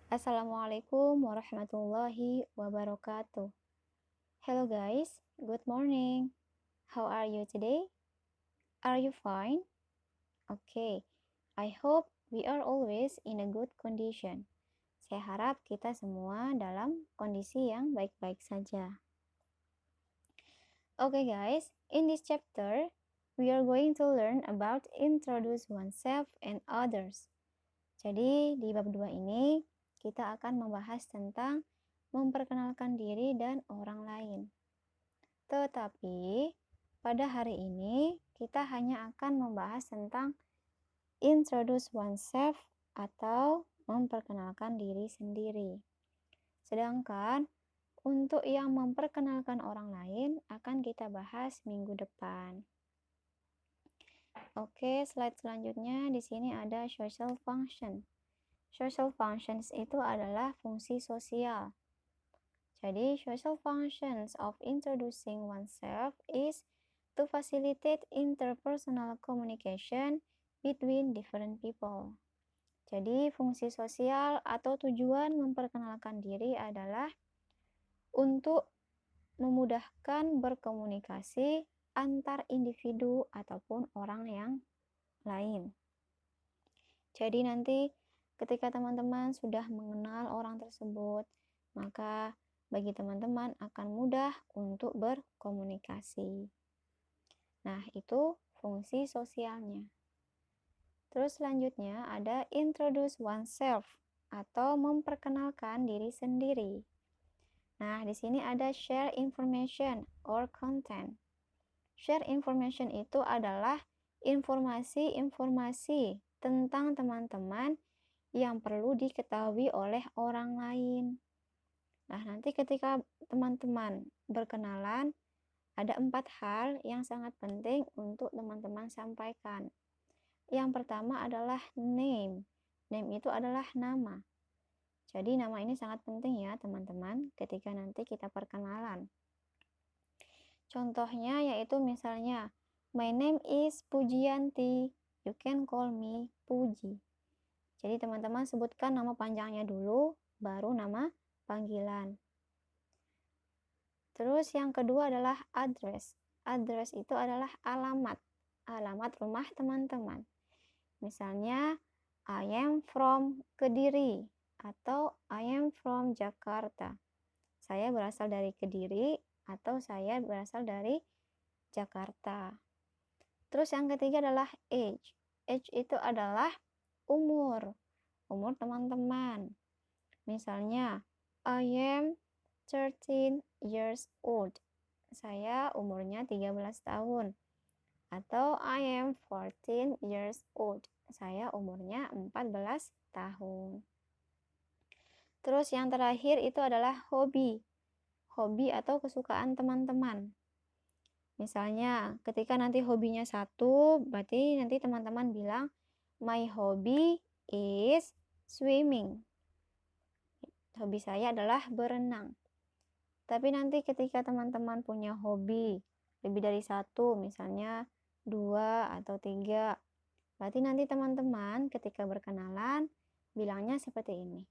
Assalamualaikum warahmatullahi wabarakatuh. Hello guys, good morning. How are you today? Are you fine? Okay, I hope we are always in a good condition. Saya harap kita semua dalam kondisi yang baik-baik saja. Okay guys, in this chapter, we are going to learn about introduce oneself and others. Jadi di bab 2 ini kita akan membahas tentang memperkenalkan diri dan orang lain. Tetapi pada hari ini kita hanya akan membahas tentang introduce oneself atau memperkenalkan diri sendiri. Sedangkan untuk yang memperkenalkan orang lain akan kita bahas minggu depan. Oke, slide selanjutnya di sini ada social function. Social functions itu adalah fungsi sosial. Jadi, social functions of introducing oneself is to facilitate interpersonal communication between different people. Jadi, fungsi sosial atau tujuan memperkenalkan diri adalah untuk memudahkan berkomunikasi antar individu ataupun orang yang lain. Jadi nanti ketika teman-teman sudah mengenal orang tersebut, maka bagi teman-teman akan mudah untuk berkomunikasi. Nah, itu fungsi sosialnya. Terus selanjutnya ada introduce oneself atau memperkenalkan diri sendiri. Nah, di sini ada share information or content. Share information itu adalah informasi-informasi tentang teman-teman yang perlu diketahui oleh orang lain. Nah, nanti ketika teman-teman berkenalan, ada 4 hal yang sangat penting untuk teman-teman sampaikan. Yang pertama adalah name. Name itu adalah nama. Jadi nama ini sangat penting ya teman-teman ketika nanti kita perkenalan. Contohnya yaitu misalnya, my name is Pujianti, you can call me Puji. Jadi teman-teman sebutkan nama panjangnya dulu, baru nama panggilan. Terus yang kedua adalah address. Address itu adalah alamat rumah teman-teman. Misalnya, I am from Kediri atau I am from Jakarta. Saya berasal dari Kediri atau saya berasal dari Jakarta. Terus yang ketiga adalah age. Age itu adalah umur teman-teman. Misalnya, I am 13 years old. Saya umurnya 13 tahun. Atau I am 14 years old. Saya umurnya 14 tahun. Terus yang terakhir itu adalah hobi. Hobi atau kesukaan teman-teman. Misalnya, ketika nanti hobinya 1, berarti nanti teman-teman bilang, my hobby is swimming. Hobi saya adalah berenang. Tapi nanti ketika teman-teman punya hobi lebih dari 1, misalnya 2 atau 3, berarti nanti teman-teman ketika berkenalan bilangnya seperti ini.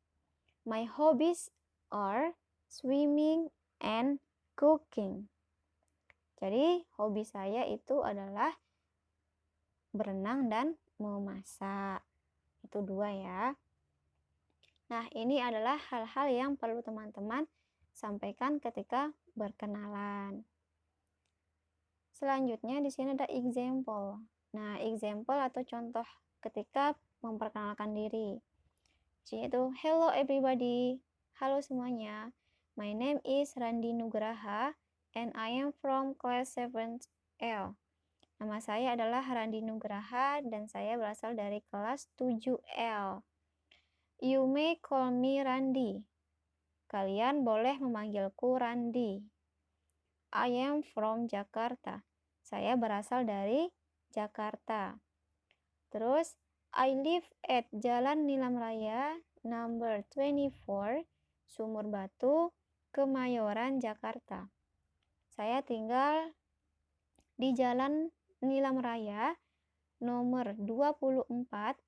My hobbies are swimming and cooking. Jadi hobi saya itu adalah berenang dan memasak. Itu 2 ya. Nah, ini adalah hal-hal yang perlu teman-teman sampaikan ketika berkenalan. Selanjutnya di sini ada example. Nah, example atau contoh ketika memperkenalkan diri. Jadi itu, hello everybody. Halo semuanya. My name is Randi Nugraha and I am from class 7L. Nama saya adalah Randi Nugraha dan saya berasal dari kelas 7L. You may call me Randi. Kalian boleh memanggilku Randi. I am from Jakarta. Saya berasal dari Jakarta. Terus, I live at Jalan Nilam Raya, number 24, Sumur Batu, Kemayoran, Jakarta. Saya tinggal di Jalan Nilam Raya, nomor 24,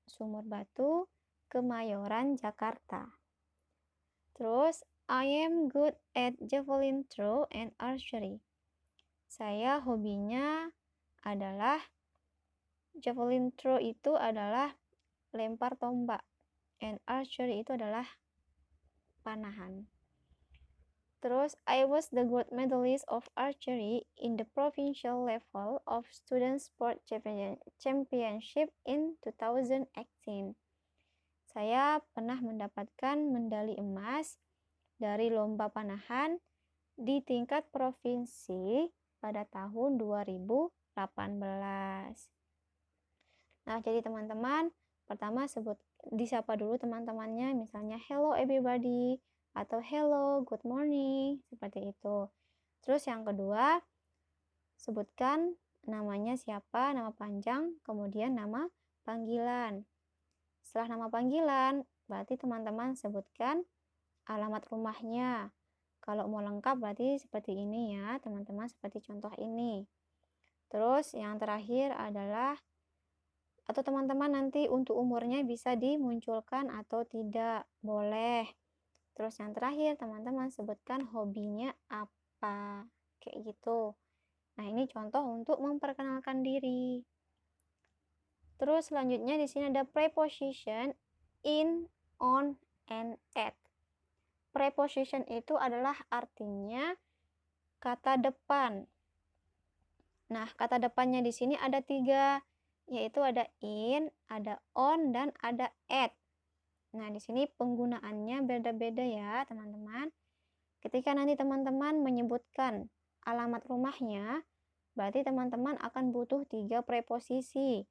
Sumur Batu, Kemayoran, Jakarta. Terus, I am good at javelin throw and archery. Saya hobinya adalah javelin throw itu adalah lempar tombak, and archery itu adalah panahan. Terus, I was the gold medalist of archery in the provincial level of student sport championship in 2018. Saya pernah mendapatkan medali emas dari lomba panahan di tingkat provinsi pada tahun 2018. Nah, jadi teman-teman, pertama disapa dulu teman-temannya, misalnya hello everybody atau hello good morning, seperti itu. Terus yang kedua, sebutkan namanya siapa, nama panjang, kemudian nama panggilan. Setelah nama panggilan, berarti teman-teman sebutkan alamat rumahnya. Kalau mau lengkap berarti seperti ini ya, teman-teman, seperti contoh ini. Terus yang terakhir adalah, atau teman-teman nanti untuk umurnya bisa dimunculkan atau tidak, boleh. Terus yang terakhir, teman-teman sebutkan hobinya apa, kayak gitu. Nah, ini contoh untuk memperkenalkan diri. Terus selanjutnya di sini ada preposition in, on, and at. Preposition itu adalah artinya kata depan. Nah, kata depannya di sini ada 3, yaitu ada in, ada on, dan ada at. Nah, di sini penggunaannya beda-beda ya, teman-teman. Ketika nanti teman-teman menyebutkan alamat rumahnya, berarti teman-teman akan butuh 3 preposisi,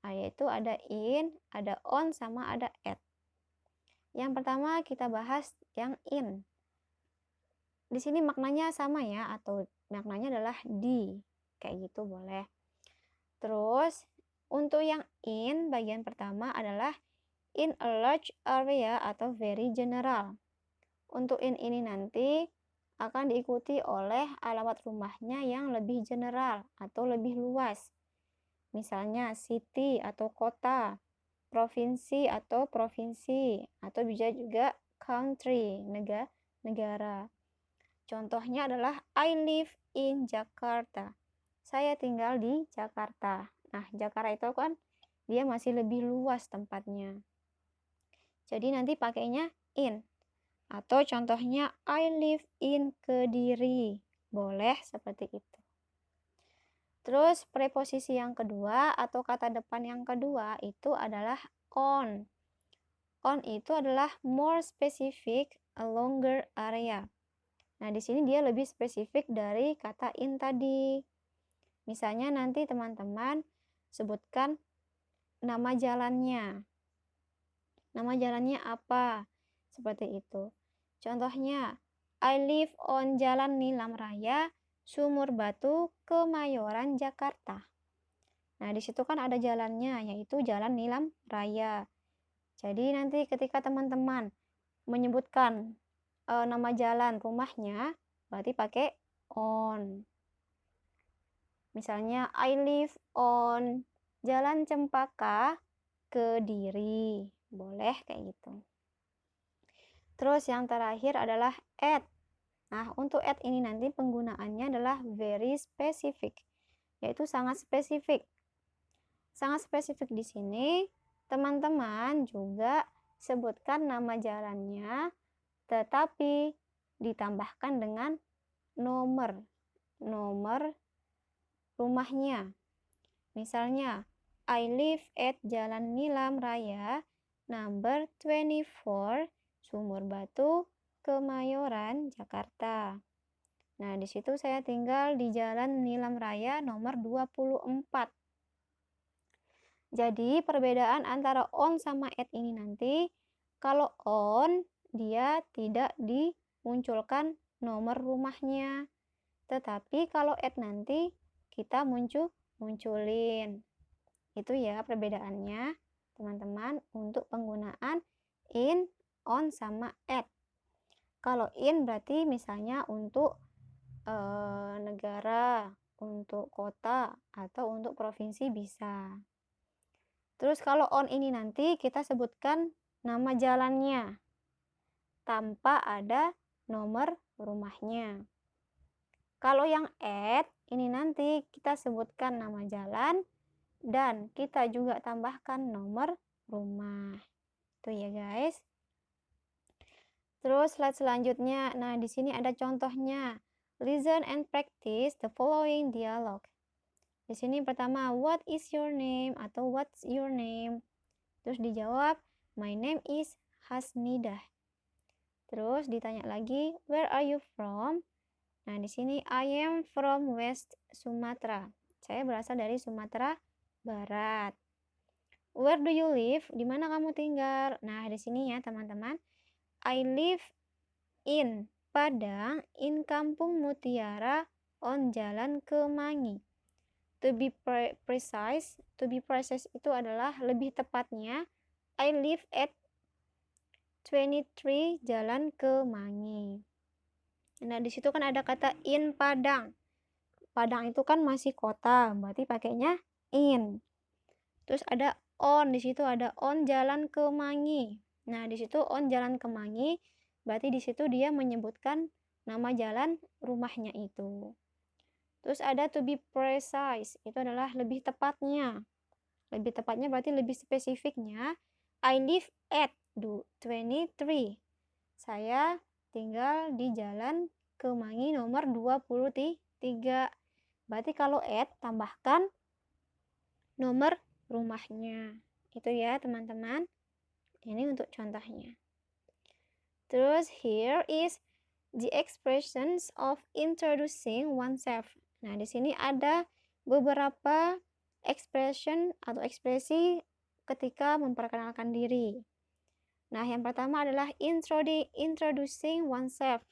yaitu ada in, ada on, sama ada at. Yang pertama kita bahas yang in. Di sini maknanya sama ya, atau maknanya adalah di, kayak gitu boleh. Terus, untuk yang in, bagian pertama adalah in a large area atau very general. Untuk in ini nanti akan diikuti oleh alamat rumahnya yang lebih general atau lebih luas. Misalnya city atau kota, provinsi atau provinsi, atau bisa juga country, negara. Contohnya adalah I live in Jakarta. Saya tinggal di Jakarta. Nah, Jakarta itu kan dia masih lebih luas tempatnya. Jadi nanti pakainya in. Atau contohnya I live in Kediri. Boleh seperti itu. Terus preposisi yang kedua atau kata depan yang kedua itu adalah on. On itu adalah more specific, a longer area. Nah, di sini dia lebih spesifik dari kata in tadi. Misalnya nanti teman-teman sebutkan nama jalannya. Nama jalannya apa? Seperti itu. Contohnya, I live on Jalan Nilam Raya, Sumur Batu, Kemayoran, Jakarta. Nah, di situ kan ada jalannya, yaitu Jalan Nilam Raya. Jadi nanti ketika teman-teman menyebutkan nama jalan rumahnya, berarti pakai on. Misalnya, I live on Jalan Cempaka, Kediri. Boleh kayak gitu. Terus yang terakhir adalah at. Nah, untuk at ini nanti penggunaannya adalah very specific, yaitu sangat spesifik. Sangat spesifik di sini, teman-teman juga sebutkan nama jalannya, tetapi ditambahkan dengan nomor rumahnya. Misalnya, I live at Jalan Nilam Raya, number 24, Sumur Batu, Kemayoran, Jakarta. Nah, di situ saya tinggal di Jalan Nilam Raya nomor 24. Jadi, perbedaan antara on sama at ini nanti, kalau on, dia tidak dimunculkan nomor rumahnya. Tetapi kalau at nanti, kita munculin. Itu ya perbedaannya, teman-teman, untuk penggunaan in, on, sama at. Kalau in berarti misalnya untuk negara, untuk kota, atau untuk provinsi bisa. Terus kalau on ini nanti kita sebutkan nama jalannya. tanpa ada nomor rumahnya. Kalau yang at, ini nanti kita sebutkan nama jalan dan kita juga tambahkan nomor rumah. Itu ya guys. Terus slide selanjutnya, nah di sini ada contohnya. Listen and practice the following dialogue. Di sini pertama, what is your name atau what's your name? Terus dijawab, my name is Hasmidah. Terus ditanya lagi, where are you from? Nah, di sini I am from West Sumatra. Saya berasal dari Sumatera Barat. Where do you live? Di mana kamu tinggal? Nah, di sini ya, teman-teman. I live in Padang, in Kampung Mutiara, on Jalan Kemangi. To be precise itu adalah lebih tepatnya, I live at 23 Jalan Kemangi. Nah, di situ kan ada kata in Padang. Padang itu kan masih kota, berarti pakainya in. Terus ada on, di situ ada on Jalan Kemangi. Nah, di situ on Jalan Kemangi, berarti di situ dia menyebutkan nama jalan rumahnya itu. Terus ada to be precise, itu adalah lebih tepatnya. Lebih tepatnya berarti lebih spesifiknya. I live at 23. Saya tinggal di Jalan Kemangi nomor 23. Berarti kalau at tambahkan nomor rumahnya. Itu ya teman-teman. Ini untuk contohnya. Terus here is the expressions of introducing oneself. Nah, di sini ada beberapa expression atau ekspresi ketika memperkenalkan diri. Nah, yang pertama adalah introducing oneself.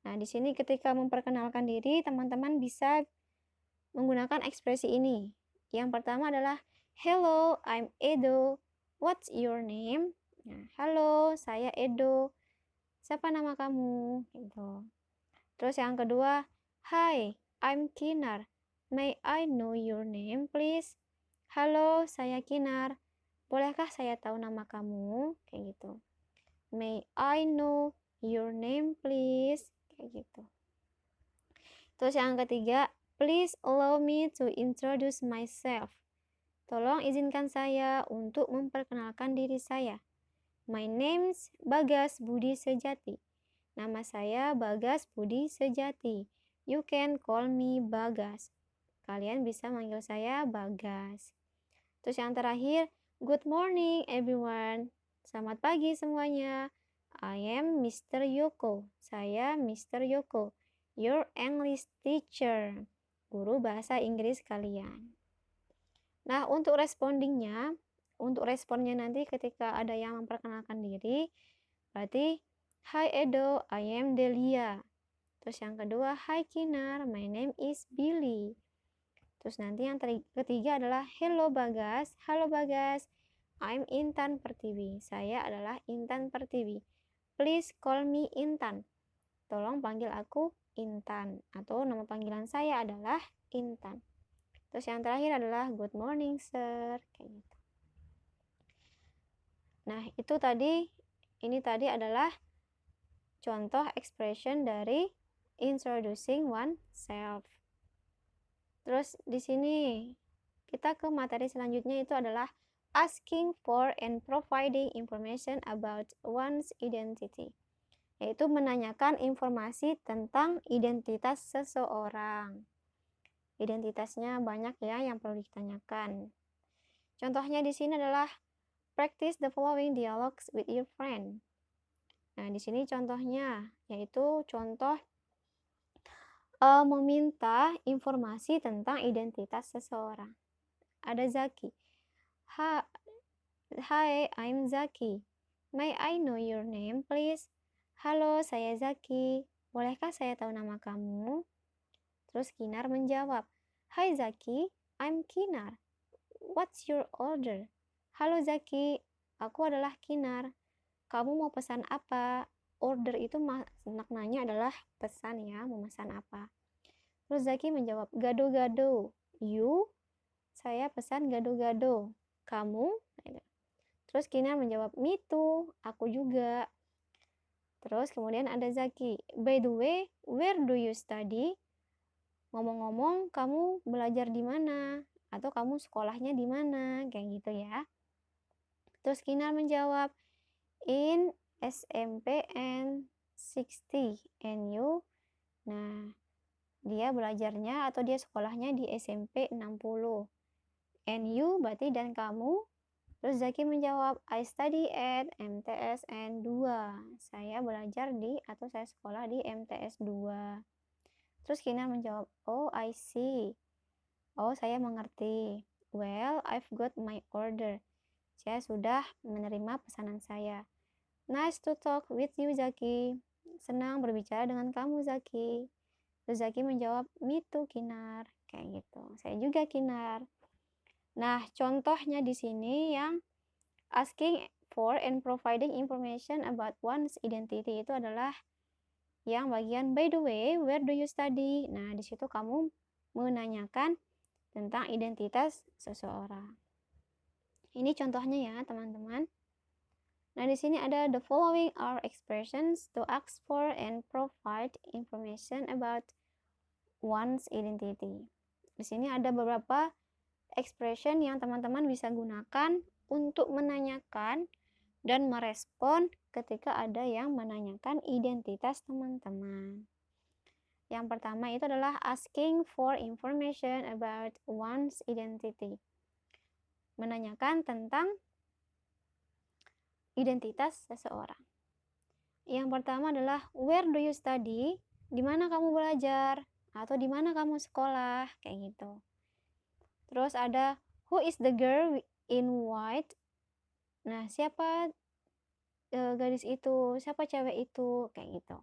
Nah, di sini ketika memperkenalkan diri, teman-teman bisa menggunakan ekspresi ini. Yang pertama adalah, hello, I'm Edo. What's your name? Nah, halo, saya Edo. Siapa nama kamu? Gitu. Terus yang kedua, hi, I'm Kinar. May I know your name, please? Halo, saya Kinar. Bolehkah saya tahu nama kamu? Kayak gitu. May I know your name, please? Kayak gitu. Terus yang ketiga, please allow me to introduce myself. Tolong izinkan saya untuk memperkenalkan diri saya. My name's Bagas Budi Sejati. Nama saya Bagas Budi Sejati. You can call me Bagas. Kalian bisa manggil saya Bagas. Terus yang terakhir, good morning everyone. Selamat pagi semuanya. I am Mr. Yoko. Saya Mr. Yoko. Your English teacher. Guru bahasa Inggris kalian. Nah, untuk responnya nanti ketika ada yang memperkenalkan diri, berarti, hi Edo, I am Delia. Terus yang kedua, hi Kinar, my name is Billy. Terus nanti yang ketiga adalah, hello Bagas, halo Bagas, I'm Intan Pertiwi. Saya adalah Intan Pertiwi. Please call me Intan. Tolong panggil aku Intan. Atau nama panggilan saya adalah Intan. Terus yang terakhir adalah good morning sir, kayak gitu. Nah, ini tadi adalah contoh expression dari introducing oneself. Terus di sini kita ke materi selanjutnya, itu adalah asking for and providing information about one's identity. Yaitu menanyakan informasi tentang identitas seseorang. Identitasnya banyak ya yang perlu ditanyakan. Contohnya di sini adalah practice the following dialogues with your friend. Nah, di sini contohnya yaitu contoh meminta informasi tentang identitas seseorang. Ada Zaki. Hi, I'm Zaki. May I know your name, please? Halo, saya Zaki. Bolehkah saya tahu nama kamu? Terus Kinar menjawab, Hi Zaki, I'm Kinar. What's your order? Halo Zaki, aku adalah Kinar. Kamu mau pesan apa? Order itu maknanya adalah pesan ya, memesan apa. Terus Zaki menjawab, gado-gado. You? Saya pesan gado-gado. Kamu? Terus Kinar menjawab, me too, aku juga. Terus kemudian ada Zaki. By the way, where do you study? Ngomong-ngomong, kamu belajar di mana? Atau kamu sekolahnya di mana? Kayak gitu ya. Terus Kinar menjawab, in SMPN 60 and you. Nah, dia belajarnya atau dia sekolahnya di SMP 60. And you berarti dan kamu. Terus Zaki menjawab, I study at MTSN 2. Saya belajar di atau saya sekolah di MTS 2. Terus Kinar menjawab, oh I see. Oh saya mengerti. Well, I've got my order. Saya sudah menerima pesanan saya. Nice to talk with you, Zaki. Senang berbicara dengan kamu, Zaki. Terus Zaki menjawab, me too, Kinar. Kayak gitu. Saya juga, Kinar. Nah, contohnya di sini yang asking for and providing information about one's identity itu adalah yang bagian by the way, where do you study? Nah, di situ kamu menanyakan tentang identitas seseorang. Ini contohnya ya, teman-teman. Nah, di sini ada the following are expressions to ask for and provide information about one's identity. Di sini ada beberapa expression yang teman-teman bisa gunakan untuk menanyakan dan merespon ketika ada yang menanyakan identitas teman-teman. Yang pertama itu adalah asking for information about one's identity. Menanyakan tentang identitas seseorang. Yang pertama adalah where do you study? Di mana kamu belajar? Atau di mana kamu sekolah? Kayak gitu. Terus ada who is the girl in white? Nah, siapa gadis itu? Siapa cewek itu? Kayak gitu.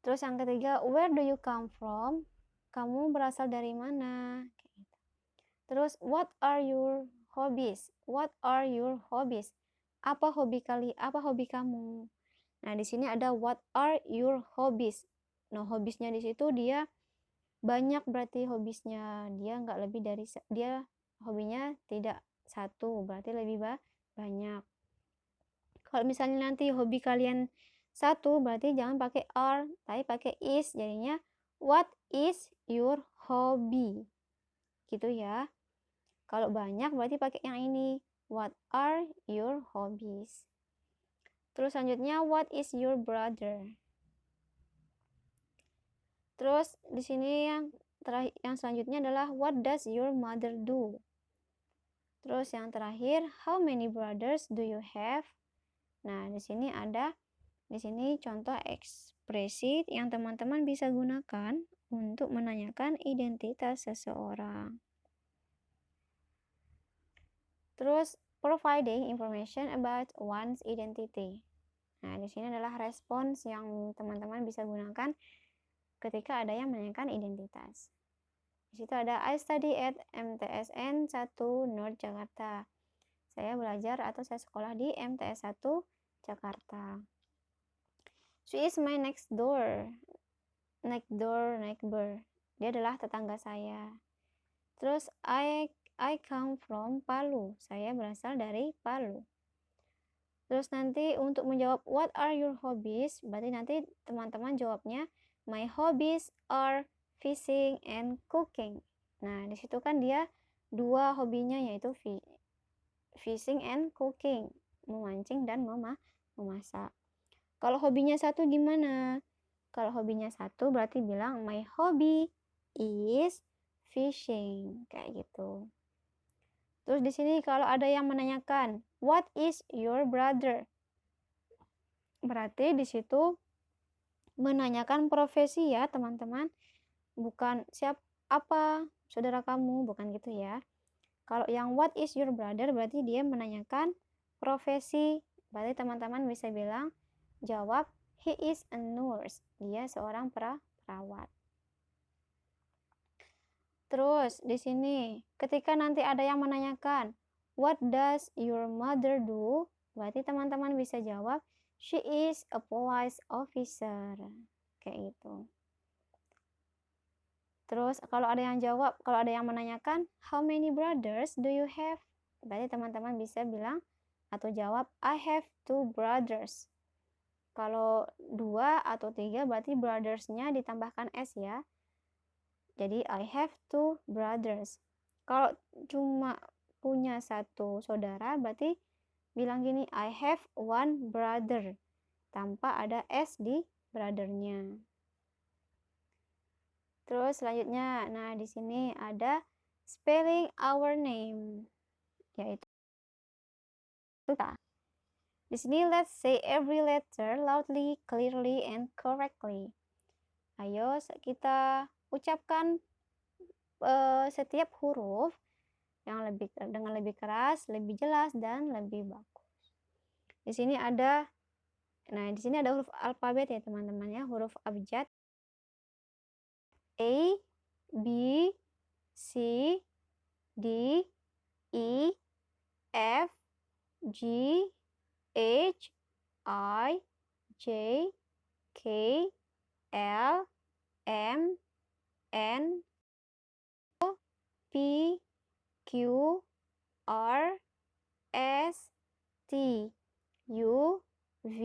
Terus yang ketiga, where do you come from? Kamu berasal dari mana? Kayak gitu. Terus what are your hobbies? What are your hobbies? Apa hobi kamu? Nah, di sini ada what are your hobbies. Nah, hobbiesnya di situ dia banyak berarti hobbiesnya. Dia nggak lebih dari dia hobinya tidak satu, berarti lebih banyak. Kalau misalnya nanti hobi kalian satu, berarti jangan pakai are, tapi pakai is. Jadinya what is your hobby? Gitu ya. Kalau banyak berarti pakai yang ini. What are your hobbies? Terus selanjutnya what is your brother? Terus di sini yang selanjutnya adalah what does your mother do? Terus yang terakhir how many brothers do you have? Nah, di sini contoh ekspresi yang teman-teman bisa gunakan untuk menanyakan identitas seseorang. Terus providing information about one's identity. Nah, di sini adalah respons yang teman-teman bisa gunakan ketika ada yang menanyakan identitas. Di situ ada I study at MTSN 1 North Jakarta. Saya belajar atau saya sekolah di MTS 1 Jakarta. She is my next door. Neighbor. Dia adalah tetangga saya. Terus I come from Palu. Saya berasal dari Palu. Terus nanti untuk menjawab what are your hobbies, berarti nanti teman-teman jawabnya my hobbies are fishing and cooking. Nah, di situ kan dia dua hobinya yaitu fishing and cooking, memancing dan memasak. Kalau hobinya satu gimana? Kalau hobinya satu berarti bilang my hobby is fishing, kayak gitu. Terus di sini kalau ada yang menanyakan, what is your brother? Berarti di situ menanyakan profesi ya, teman-teman. Bukan apa saudara kamu, bukan gitu ya. Kalau yang what is your brother berarti dia menanyakan profesi. Berarti teman-teman bisa bilang, jawab he is a nurse. Dia seorang perawat. Terus di sini ketika nanti ada yang menanyakan what does your mother do? Berarti teman-teman bisa jawab she is a police officer. Kayak gitu. Terus kalau ada yang menanyakan how many brothers do you have? Berarti teman-teman bisa bilang atau jawab I have 2 brothers. Kalau 2 atau 3 berarti brothers-nya ditambahkan S ya. Jadi I have 2 brothers. Kalau cuma punya satu saudara berarti bilang gini, I have 1 brother tanpa ada S di brother-nya. Terus selanjutnya, nah di sini ada spelling our name, yaitu kita. Di sini let's say every letter loudly, clearly, and correctly. Ayo kita ucapkan setiap huruf yang dengan lebih keras, lebih jelas, dan lebih bagus. Di sini ada, nah di sini ada huruf alfabet ya teman-teman ya, huruf abjad A, B, C, D, E, F, G, H, I, J, K, L, M, N, O, P, Q, R, S, T, U, V,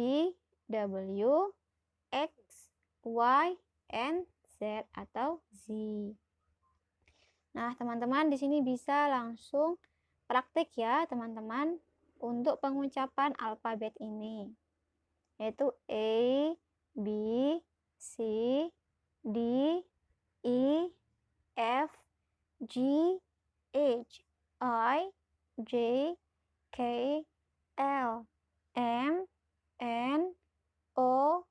W, X, Y, and Z atau Z. Nah, teman-teman di sini bisa langsung praktik ya, teman-teman, untuk pengucapan alfabet ini. Yaitu A, B, C, D, E, F, G, H, I, J, K, L, M, N, O,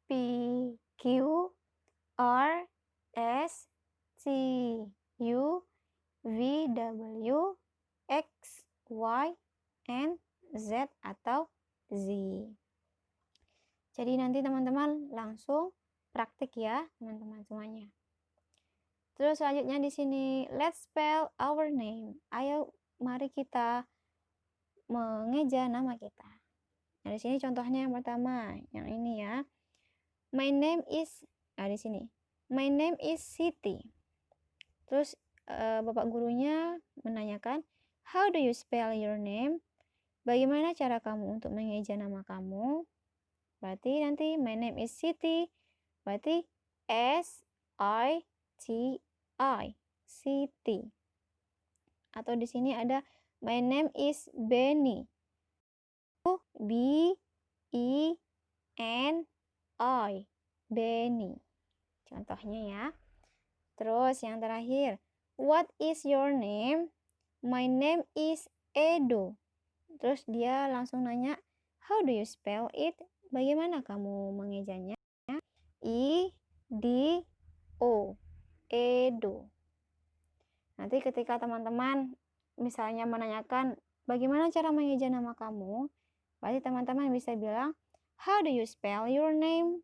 P, Q, R, S, T, U, V, W, X, Y, and Z atau Z. Jadi nanti teman-teman langsung praktik ya, teman-teman semuanya. Terus selanjutnya di sini, let's spell our name. Ayo, mari kita mengeja nama kita. Nah, di sini contohnya yang pertama, yang ini ya. My name is, nah di sini. My name is Siti. Terus bapak gurunya menanyakan, how do you spell your name? Bagaimana cara kamu untuk mengeja nama kamu? Berarti nanti my name is Siti. Berarti S-I-T-I, Siti. Atau di sini ada my name is Benny. B-E-N-I, Benny. Contohnya ya. Terus yang terakhir, what is your name? My name is Edo. Terus dia langsung nanya, how do you spell it? Bagaimana kamu mengejanya? I-D-O, Edo. Nanti ketika teman-teman misalnya menanyakan bagaimana cara mengeja nama kamu, berarti teman-teman bisa bilang, how do you spell your name?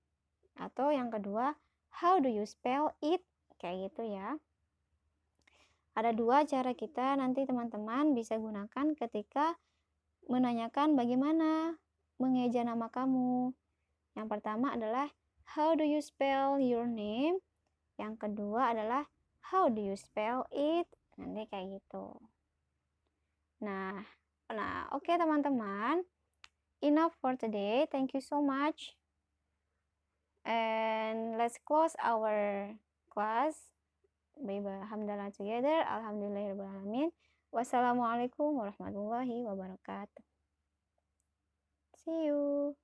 Atau yang kedua, how do you spell it? Kayak gitu ya. Ada dua cara kita nanti teman-teman bisa gunakan ketika menanyakan bagaimana mengeja nama kamu. Yang pertama adalah how do you spell your name? Yang kedua adalah how do you spell it? Nanti kayak gitu. Nah, oke teman-teman. Enough for today. Thank you so much. And let's close our class. Alhamdulillah together. Alhamdulillahirrahmanirrahim. Wassalamualaikum warahmatullahi wabarakatuh. See you.